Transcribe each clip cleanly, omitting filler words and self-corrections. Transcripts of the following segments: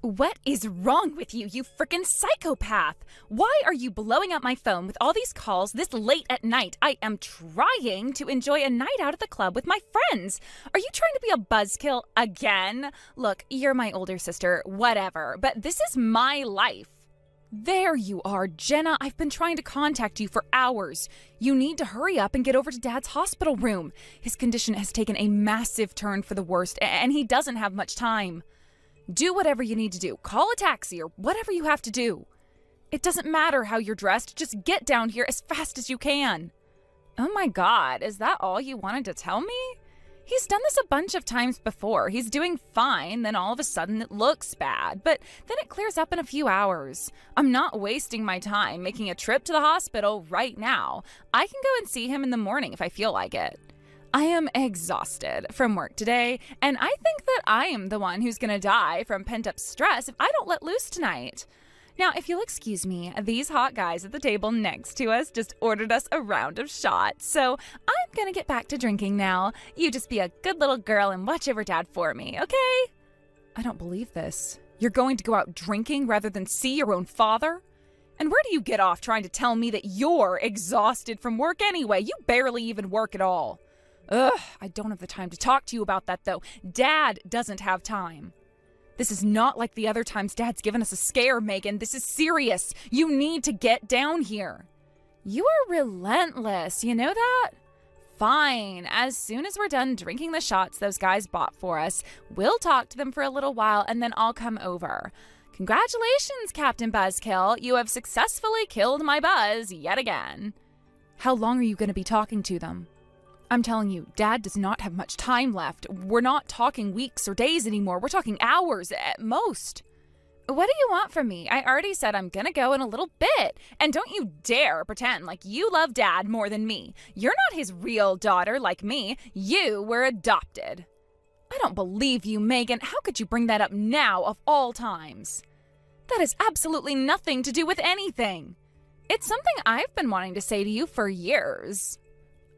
What is wrong with you, you frickin' psychopath? Why are you blowing up my phone with all these calls this late at night? I am trying to enjoy a night out at the club with my friends. Are you trying to be a buzzkill again? Look, you're my older sister, whatever, but this is my life. There you are, Jenna. I've been trying to contact you for hours. You need to hurry up and get over to Dad's hospital room. His condition has taken a massive turn for the worst, and he doesn't have much time. Do whatever you need to do. Call a taxi or whatever you have to do. It doesn't matter how you're dressed. Just get down here as fast as you can. Oh my God, is that all you wanted to tell me? He's done this a bunch of times before. He's doing fine, then all of a sudden it looks bad, but then it clears up in a few hours. I'm not wasting my time making a trip to the hospital right now. I can go and see him in the morning if I feel like it. I am exhausted from work today, and I think that I am the one who's gonna die from pent-up stress if I don't let loose tonight. Now, if you'll excuse me, these hot guys at the table next to us just ordered us a round of shots, so I'm gonna get back to drinking now. You just be a good little girl and watch over Dad for me, okay? I don't believe this. You're going to go out drinking rather than see your own father? And where do you get off trying to tell me that you're exhausted from work anyway? You barely even work at all. Ugh, I don't have the time to talk to you about that, though. Dad doesn't have time. This is not like the other times Dad's given us a scare, Megan. This is serious. You need to get down here. You are relentless, you know that? Fine. As soon as we're done drinking the shots those guys bought for us, we'll talk to them for a little while and then I'll come over. Congratulations, Captain Buzzkill. You have successfully killed my buzz yet again. How long are you going to be talking to them? I'm telling you, Dad does not have much time left. We're not talking weeks or days anymore. We're talking hours at most. What do you want from me? I already said I'm gonna go in a little bit. And don't you dare pretend like you love Dad more than me. You're not his real daughter like me. You were adopted. I don't believe you, Megan. How could you bring that up now of all times? That has absolutely nothing to do with anything. It's something I've been wanting to say to you for years.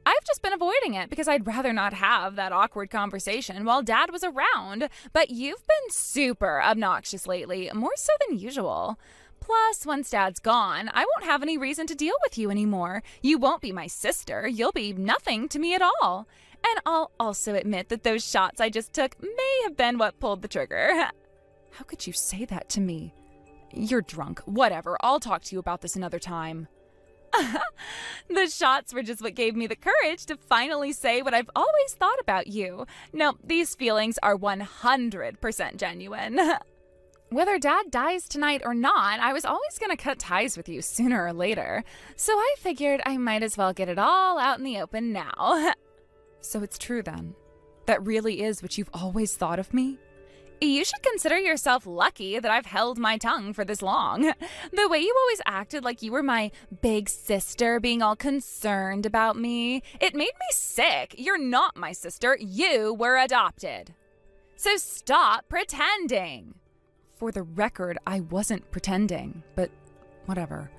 I've just been avoiding it because I'd rather not have that awkward conversation while Dad was around, but you've been super obnoxious lately, more so than usual. Plus, once Dad's gone, I won't have any reason to deal with you anymore. You won't be my sister. You'll be nothing to me at all. And I'll also admit that those shots I just took may have been what pulled the trigger. How could you say that to me? You're drunk. Whatever. I'll talk to you about this another time. The shots were just what gave me the courage to finally say what I've always thought about you. No, these feelings are 100% genuine. Whether Dad dies tonight or not, I was always going to cut ties with you sooner or later. So I figured I might as well get it all out in the open now. So it's true then. That really is what you've always thought of me? You should consider yourself lucky that I've held my tongue for this long. The way you always acted like you were my big sister, being all concerned about me, it made me sick. You're not my sister. You were adopted. So stop pretending. For the record, I wasn't pretending, but whatever.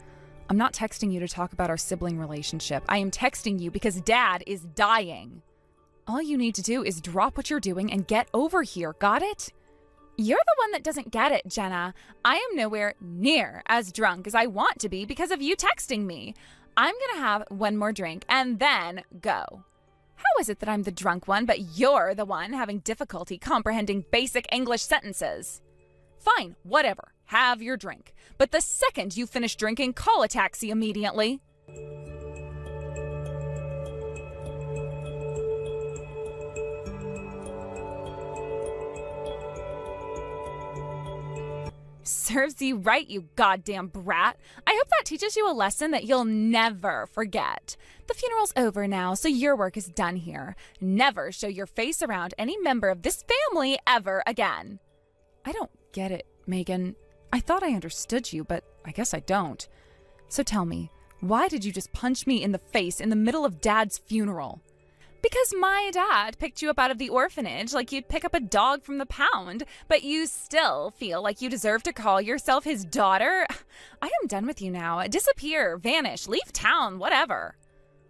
I'm not texting you to talk about our sibling relationship. I am texting you because Dad is dying. All you need to do is drop what you're doing and get over here. Got it? You're the one that doesn't get it, Jenna. I am nowhere near as drunk as I want to be because of you texting me. I'm gonna have one more drink and then go. How is it that I'm the drunk one, but you're the one having difficulty comprehending basic English sentences? Fine, whatever. Have your drink. But the second you finish drinking, call a taxi immediately. Serves you right, you goddamn brat. I hope that teaches you a lesson that you'll never forget. The funeral's over now, so your work is done here. Never show your face around any member of this family ever again. I don't get it, Megan. I thought I understood you, but I guess I don't. So tell me, why did you just punch me in the face in the middle of Dad's funeral? Because my dad picked you up out of the orphanage like you'd pick up a dog from the pound, but you still feel like you deserve to call yourself his daughter? I am done with you now. Disappear, vanish, leave town, whatever.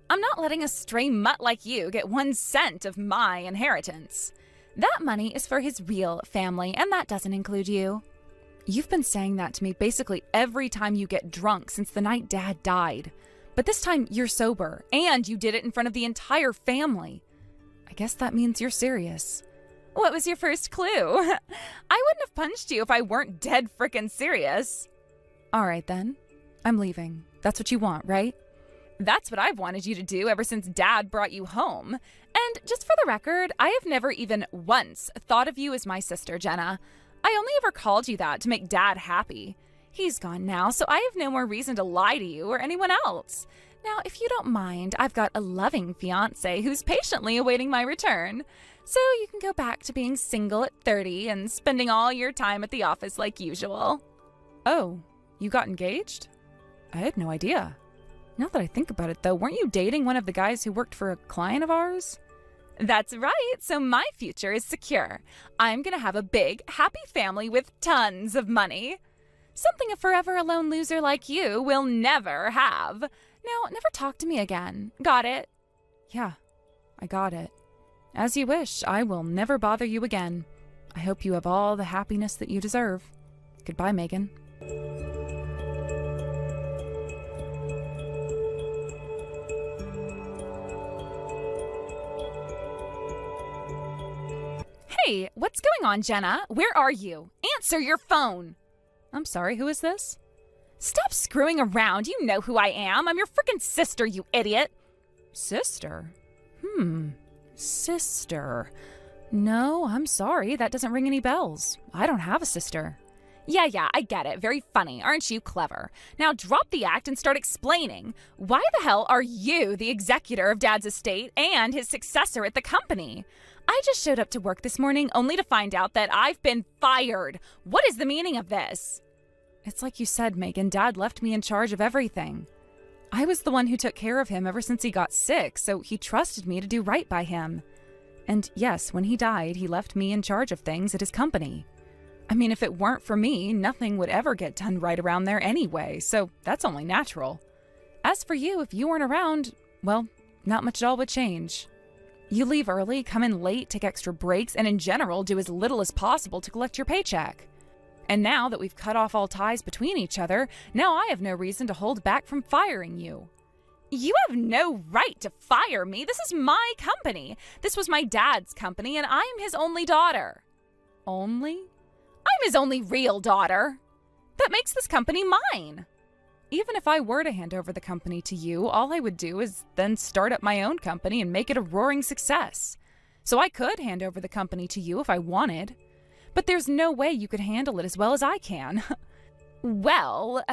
I'm not letting a stray mutt like you get 1 cent of my inheritance. That money is for his real family, and that doesn't include you. You've been saying that to me basically every time you get drunk since the night Dad died. But this time you're sober, and you did it in front of the entire family. I guess that means you're serious. What was your first clue? I wouldn't have punched you if I weren't dead frickin' serious. All right then. I'm leaving. That's what you want, right? That's what I've wanted you to do ever since Dad brought you home. And just for the record, I have never even once thought of you as my sister, Jenna. I only ever called you that to make Dad happy. He's gone now, so I have no more reason to lie to you or anyone else. Now, if you don't mind, I've got a loving fiancé who's patiently awaiting my return. So you can go back to being single at 30 and spending all your time at the office like usual. Oh, you got engaged? I had no idea. Now that I think about it, though, weren't you dating one of the guys who worked for a client of ours? That's right, so my future is secure. I'm gonna have a big, happy family with tons of money. Something a forever alone loser like you will never have. Now, never talk to me again. Got it? Yeah, I got it. As you wish, I will never bother you again. I hope you have all the happiness that you deserve. Goodbye, Megan. Hey, what's going on, Jenna? Where are you? Answer your phone! I'm sorry, who is this? Stop screwing around. You know who I am. I'm your frickin' sister, you idiot. Sister? Sister. No, I'm sorry. That doesn't ring any bells. I don't have a sister. Yeah, I get it. Very funny. Aren't you clever? Now drop the act and start explaining. Why the hell are you the executor of Dad's estate and his successor at the company? I just showed up to work this morning only to find out that I've been fired. What is the meaning of this? It's like you said, Megan. Dad left me in charge of everything. I was the one who took care of him ever since he got sick, so he trusted me to do right by him. And yes, when he died, he left me in charge of things at his company. I mean, if it weren't for me, nothing would ever get done right around there anyway, so that's only natural. As for you, if you weren't around, well, not much at all would change. You leave early, come in late, take extra breaks, and in general, do as little as possible to collect your paycheck. And now that we've cut off all ties between each other, now I have no reason to hold back from firing you. You have no right to fire me. This is my company. This was my dad's company, and I'm his only daughter. Only? I'm his only real daughter. That makes this company mine. Even if I were to hand over the company to you, all I would do is then start up my own company and make it a roaring success. So I could hand over the company to you if I wanted. But there's no way you could handle it as well as I can. Well,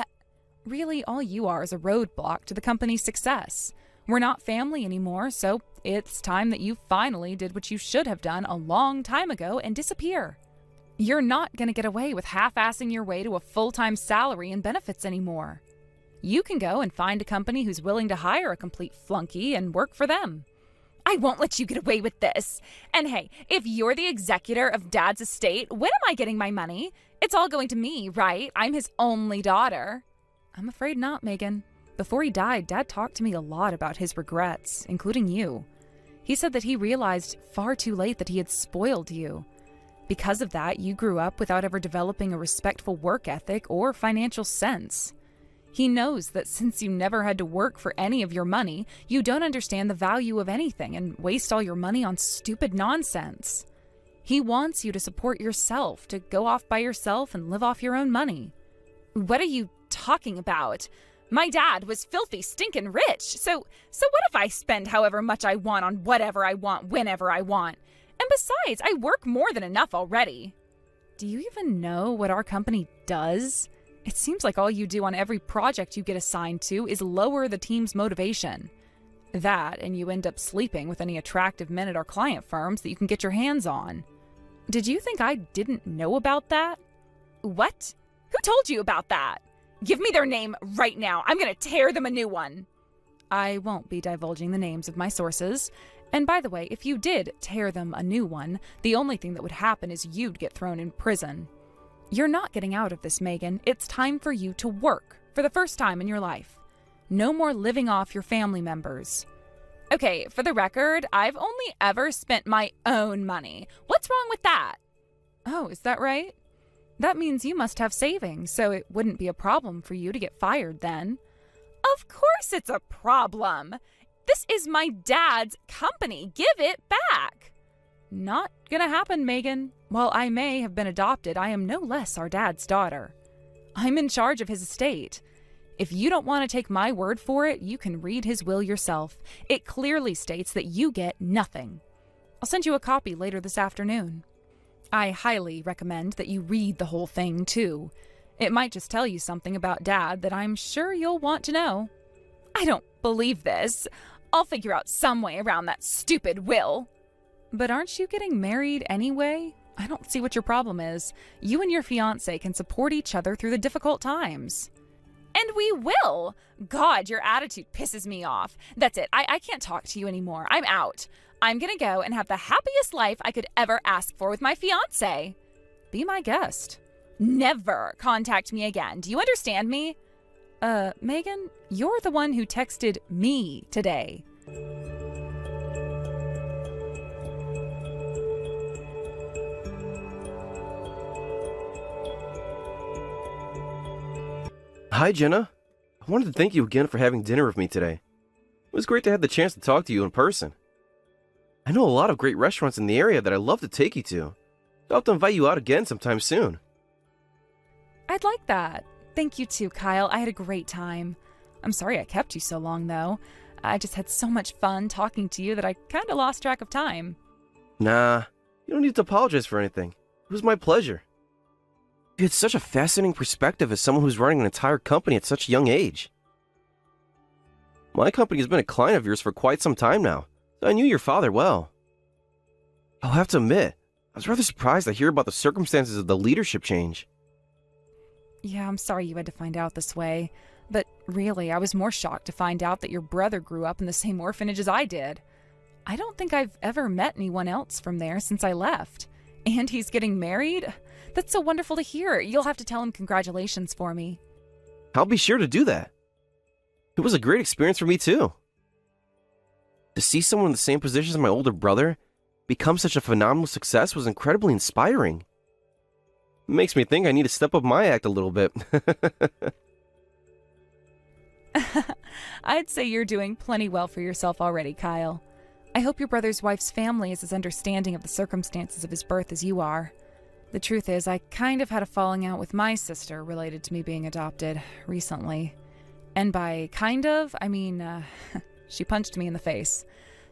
really, all you are is a roadblock to the company's success. We're not family anymore, so it's time that you finally did what you should have done a long time ago and disappear. You're not going to get away with half-assing your way to a full-time salary and benefits anymore. You can go and find a company who's willing to hire a complete flunky and work for them. I won't let you get away with this. And hey, if you're the executor of Dad's estate, when am I getting my money? It's all going to me, right? I'm his only daughter. I'm afraid not, Megan. Before he died, Dad talked to me a lot about his regrets, including you. He said that he realized far too late that he had spoiled you. Because of that, you grew up without ever developing a respectful work ethic or financial sense. He knows that since you never had to work for any of your money, you don't understand the value of anything and waste all your money on stupid nonsense. He wants you to support yourself, to go off by yourself and live off your own money. What are you talking about? My dad was filthy stinkin' rich, so what if I spend however much I want on whatever I want whenever I want? And besides, I work more than enough already. Do you even know what our company does? It seems like all you do on every project you get assigned to is lower the team's motivation. That, and you end up sleeping with any attractive men at our client firms that you can get your hands on. Did you think I didn't know about that? What? Who told you about that? Give me their name right now. I'm gonna tear them a new one. I won't be divulging the names of my sources. And by the way, if you did tear them a new one, the only thing that would happen is you'd get thrown in prison. You're not getting out of this, Megan. It's time for you to work for the first time in your life. No more living off your family members. Okay, for the record, I've only ever spent my own money. What's wrong with that? Oh, is that right? That means you must have savings, so it wouldn't be a problem for you to get fired then. Of course it's a problem. This is my dad's company. Give it back. Not gonna happen, Megan. While I may have been adopted, I am no less our dad's daughter. I'm in charge of his estate. If you don't want to take my word for it, you can read his will yourself. It clearly states that you get nothing. I'll send you a copy later this afternoon. I highly recommend that you read the whole thing, too. It might just tell you something about Dad that I'm sure you'll want to know. I don't believe this. I'll figure out some way around that stupid will. But aren't you getting married anyway? I don't see what your problem is. You and your fiancé can support each other through the difficult times. And we will! God, your attitude pisses me off. That's it. I can't talk to you anymore. I'm out. I'm gonna go and have the happiest life I could ever ask for with my fiancé. Be my guest. Never contact me again. Do you understand me? Megan, you're the one who texted me today. Hi, Jenna. I wanted to thank you again for having dinner with me today. It was great to have the chance to talk to you in person. I know a lot of great restaurants in the area that I'd love to take you to. I'll have to invite you out again sometime soon. I'd like that. Thank you too, Kyle. I had a great time. I'm sorry I kept you so long, though. I just had so much fun talking to you that I kind of lost track of time. Nah, you don't need to apologize for anything. It was my pleasure. You had such a fascinating perspective as someone who's running an entire company at such a young age. My company has been a client of yours for quite some time now, so I knew your father well. I'll have to admit, I was rather surprised to hear about the circumstances of the leadership change. Yeah, I'm sorry you had to find out this way. But really, I was more shocked to find out that your brother grew up in the same orphanage as I did. I don't think I've ever met anyone else from there since I left. And he's getting married? That's so wonderful to hear. You'll have to tell him congratulations for me. I'll be sure to do that. It was a great experience for me, too. To see someone in the same position as my older brother become such a phenomenal success was incredibly inspiring. It makes me think I need to step up my act a little bit. I'd say you're doing plenty well for yourself already, Kyle. I hope your brother's wife's family is as understanding of the circumstances of his birth as you are. The truth is, I kind of had a falling out with my sister related to me being adopted recently. And by kind of, I mean, she punched me in the face.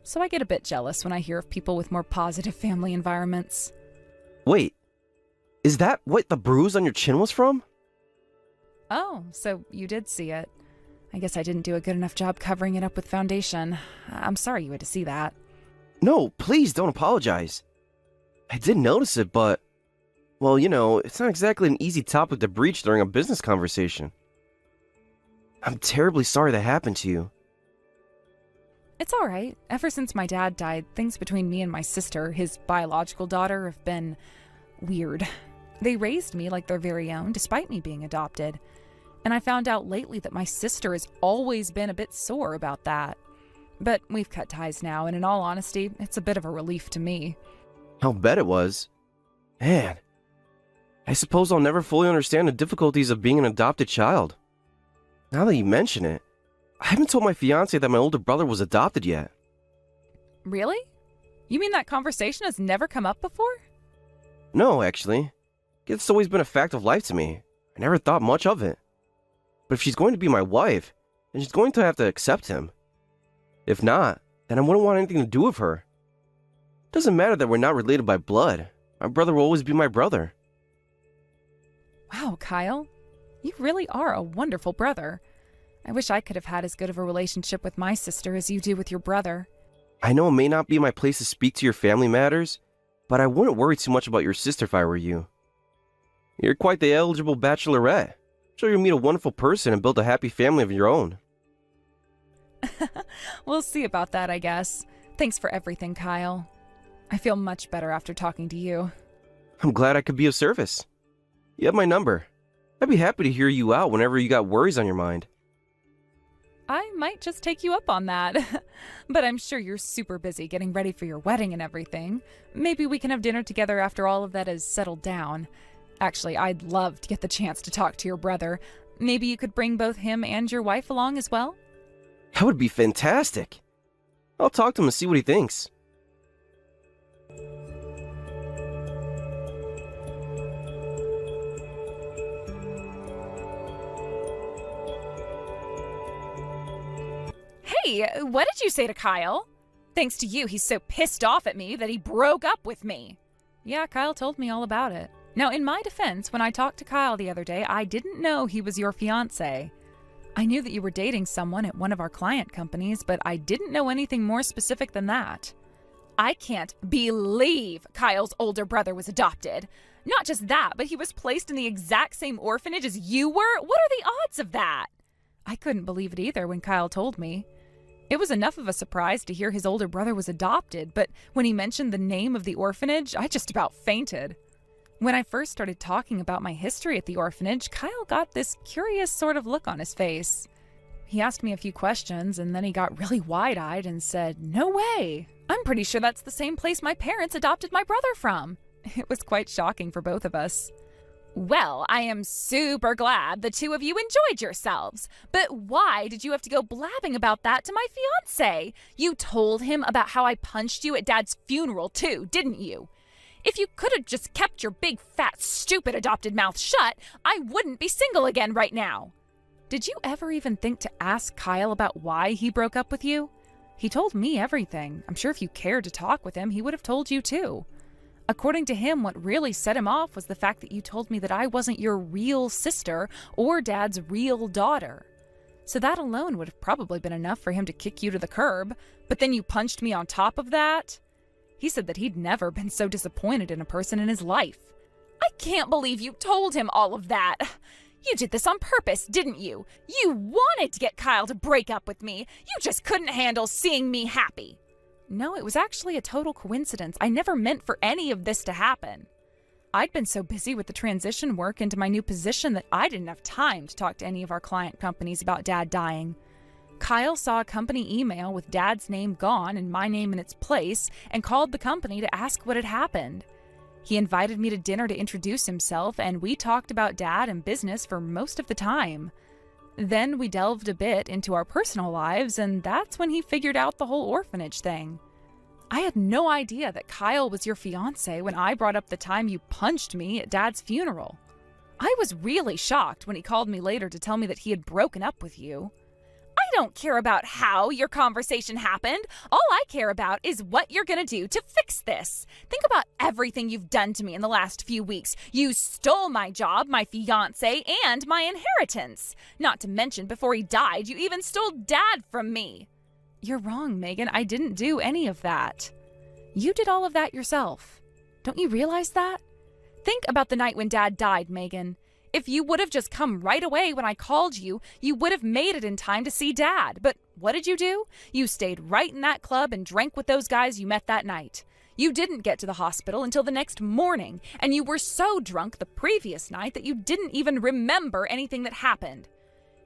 So I get a bit jealous when I hear of people with more positive family environments. Wait, is that what the bruise on your chin was from? Oh, so you did see it. I guess I didn't do a good enough job covering it up with foundation. I'm sorry you had to see that. No, please don't apologize. I did notice it, but... well, you know, it's not exactly an easy topic to breach during a business conversation. I'm terribly sorry that happened to you. It's all right. Ever since my dad died, things between me and my sister, his biological daughter, have been weird. They raised me like their very own, despite me being adopted. And I found out lately that my sister has always been a bit sore about that. But we've cut ties now, and in all honesty, it's a bit of a relief to me. I'll bet it was. Man, I suppose I'll never fully understand the difficulties of being an adopted child. Now that you mention it, I haven't told my fiancé that my older brother was adopted yet. Really? You mean that conversation has never come up before? No, actually. It's always been a fact of life to me. I never thought much of it. But if she's going to be my wife, then she's going to have to accept him. If not, then I wouldn't want anything to do with her. It doesn't matter that we're not related by blood. My brother will always be my brother. Wow, Kyle. You really are a wonderful brother. I wish I could have had as good of a relationship with my sister as you do with your brother. I know it may not be my place to speak to your family matters, but I wouldn't worry too much about your sister if I were you. You're quite the eligible bachelorette. I'm sure you'll meet a wonderful person and build a happy family of your own. We'll see about that, I guess. Thanks for everything, Kyle. I feel much better after talking to you. I'm glad I could be of service. You have my number. I'd be happy to hear you out whenever you got worries on your mind. I might just take you up on that. But I'm sure you're super busy getting ready for your wedding and everything. Maybe we can have dinner together after all of that is settled down. Actually, I'd love to get the chance to talk to your brother. Maybe you could bring both him and your wife along as well? That would be fantastic. I'll talk to him and see what he thinks. Hey, what did you say to Kyle? Thanks to you, he's so pissed off at me that he broke up with me. Yeah, Kyle told me all about it. Now, in my defense, when I talked to Kyle the other day, I didn't know he was your fiancé. I knew that you were dating someone at one of our client companies, but I didn't know anything more specific than that. I can't believe Kyle's older brother was adopted. Not just that, but he was placed in the exact same orphanage as you were? What are the odds of that? I couldn't believe it either when Kyle told me. It was enough of a surprise to hear his older brother was adopted, but when he mentioned the name of the orphanage, I just about fainted. When I first started talking about my history at the orphanage, Kyle got this curious sort of look on his face. He asked me a few questions, and then he got really wide-eyed and said, "No way! I'm pretty sure that's the same place my parents adopted my brother from." It was quite shocking for both of us. Well, I am super glad the two of you enjoyed yourselves. But why did you have to go blabbing about that to my fiancé? You told him about how I punched you at Dad's funeral too, didn't you? If you could have just kept your big, fat, stupid adopted mouth shut, I wouldn't be single again right now. Did you ever even think to ask Kyle about why he broke up with you? He told me everything. I'm sure if you cared to talk with him, he would have told you too. According to him, what really set him off was the fact that you told me that I wasn't your real sister or Dad's real daughter. So that alone would have probably been enough for him to kick you to the curb, but then you punched me on top of that? He said that he'd never been so disappointed in a person in his life. I can't believe you told him all of that. You did this on purpose, didn't you? You wanted to get Kyle to break up with me. You just couldn't handle seeing me happy. No, it was actually a total coincidence. I never meant for any of this to happen. I'd been so busy with the transition work into my new position that I didn't have time to talk to any of our client companies about Dad dying. Kyle saw a company email with Dad's name gone and my name in its place and called the company to ask what had happened. He invited me to dinner to introduce himself, and we talked about Dad and business for most of the time. Then we delved a bit into our personal lives, and that's when he figured out the whole orphanage thing. I had no idea that Kyle was your fiancé when I brought up the time you punched me at Dad's funeral. I was really shocked when he called me later to tell me that he had broken up with you. I don't care about how your conversation happened. All I care about is what you're gonna do to fix this. Think about everything you've done to me in the last few weeks. You stole my job, my fiancé, and my inheritance. Not to mention, before he died, you even stole Dad from me. You're wrong, Megan. I didn't do any of that. You did all of that yourself. Don't you realize that? Think about the night when Dad died, Megan. If you would have just come right away when I called you, you would have made it in time to see Dad. But what did you do? You stayed right in that club and drank with those guys you met that night. You didn't get to the hospital until the next morning, and you were so drunk the previous night that you didn't even remember anything that happened.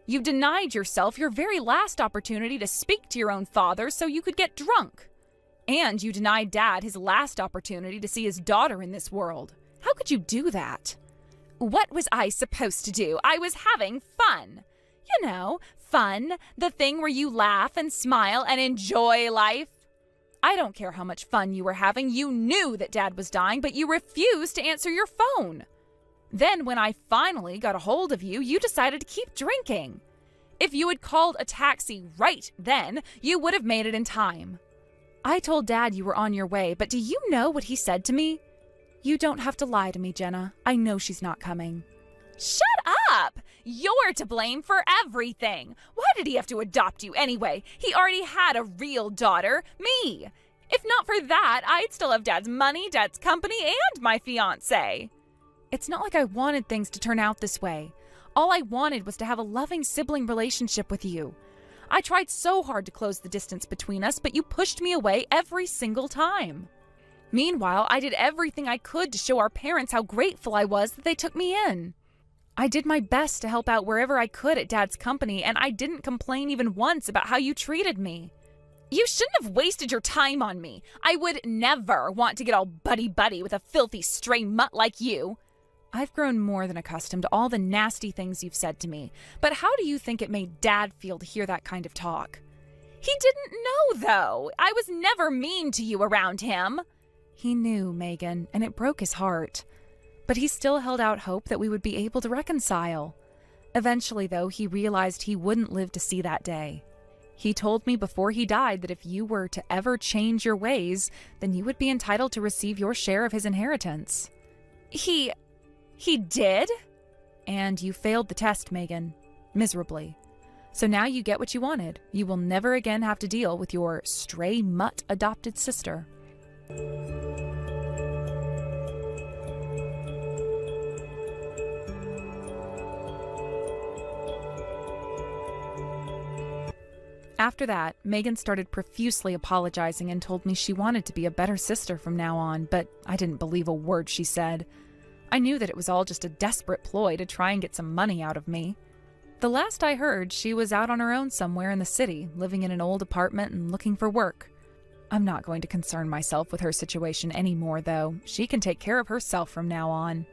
You denied yourself your very last opportunity to speak to your own father so you could get drunk. And you denied Dad his last opportunity to see his daughter in this world. How could you do that? What was I supposed to do? I was having fun. You know, fun, the thing where you laugh and smile and enjoy life. I don't care how much fun you were having. You knew that Dad was dying, but you refused to answer your phone. Then when I finally got a hold of you, you decided to keep drinking. If you had called a taxi right then, you would have made it in time. I told Dad you were on your way, but do you know what he said to me? You don't have to lie to me, Jenna. I know she's not coming. Shut up! You're to blame for everything. Why did he have to adopt you anyway? He already had a real daughter, me. If not for that, I'd still have Dad's money, Dad's company, and my fiancé. It's not like I wanted things to turn out this way. All I wanted was to have a loving sibling relationship with you. I tried so hard to close the distance between us, but you pushed me away every single time. Meanwhile, I did everything I could to show our parents how grateful I was that they took me in. I did my best to help out wherever I could at Dad's company, and I didn't complain even once about how you treated me. You shouldn't have wasted your time on me. I would never want to get all buddy-buddy with a filthy stray mutt like you. I've grown more than accustomed to all the nasty things you've said to me, but how do you think it made Dad feel to hear that kind of talk? He didn't know, though. I was never mean to you around him. He knew, Megan, and it broke his heart. But he still held out hope that we would be able to reconcile. Eventually, though, he realized he wouldn't live to see that day. He told me before he died that if you were to ever change your ways, then you would be entitled to receive your share of his inheritance. He did? And you failed the test, Megan. Miserably. So now you get what you wanted. You will never again have to deal with your stray mutt adopted sister. After that, Megan started profusely apologizing and told me she wanted to be a better sister from now on, but I didn't believe a word she said. I knew that it was all just a desperate ploy to try and get some money out of me. The last I heard, she was out on her own somewhere in the city, living in an old apartment and looking for work. I'm not going to concern myself with her situation anymore, though. She can take care of herself from now on.